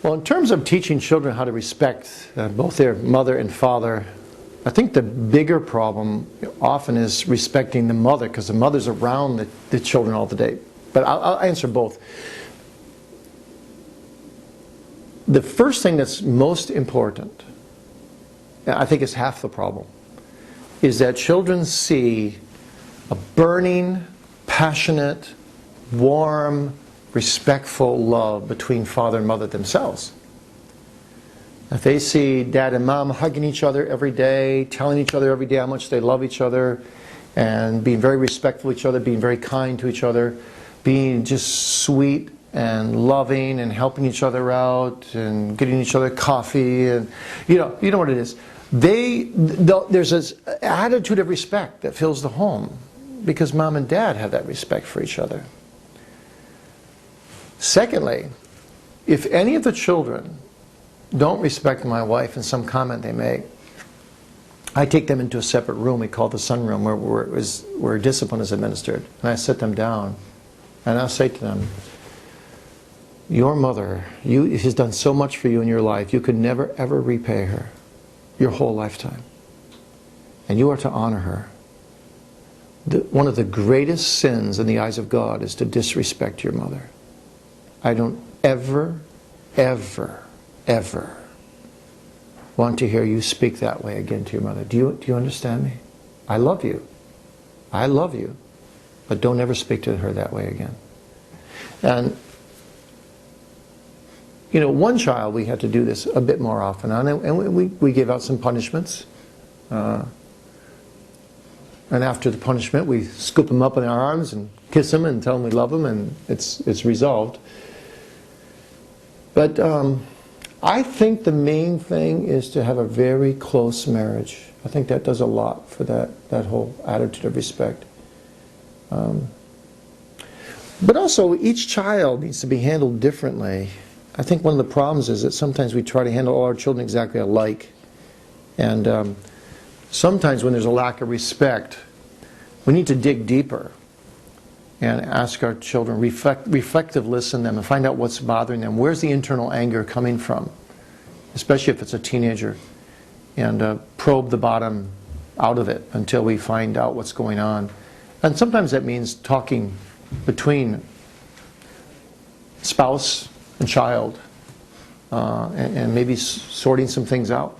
Well, in terms of teaching children how to respect both their mother and father, I think the bigger problem often is respecting the mother, because the mother's around the children all the day. But I'll answer both. The first thing that's most important, I think is half the problem, is that children see a burning, passionate, warm, respectful love between father and mother themselves. If they see dad and mom hugging each other every day, telling each other every day how much they love each other, and being very respectful of each other, being very kind to each other, being just sweet and loving and helping each other out and getting each other coffee, and you know what it is. There's this attitude of respect that fills the home because mom and dad have that respect for each other. Secondly, if any of the children don't respect my wife in some comment they make, I take them into a separate room we call the sunroom, where discipline is administered, and I sit them down and I'll say to them, your mother has done so much for you in your life, you could never ever repay her your whole lifetime, and you are to honor her. One of the greatest sins in the eyes of God is to disrespect your mother. I don't ever, ever, ever want to hear you speak that way again to your mother. Do you understand me? I love you. I love you. But don't ever speak to her that way again. And, you know, one child we had to do this a bit more often on, and we gave out some punishments. And after the punishment, we scoop him up in our arms and kiss him and tell him we love him, and it's resolved. But I think the main thing is to have a very close marriage. I think that does a lot for that whole attitude of respect. But also, each child needs to be handled differently. I think one of the problems is that sometimes we try to handle all our children exactly alike. And sometimes when there's a lack of respect, we need to dig deeper and ask our children, reflective listen to them and find out what's bothering them. Where's the internal anger coming from? Especially if it's a teenager. And probe the bottom out of it until we find out what's going on. And sometimes that means talking between spouse and child and maybe sorting some things out.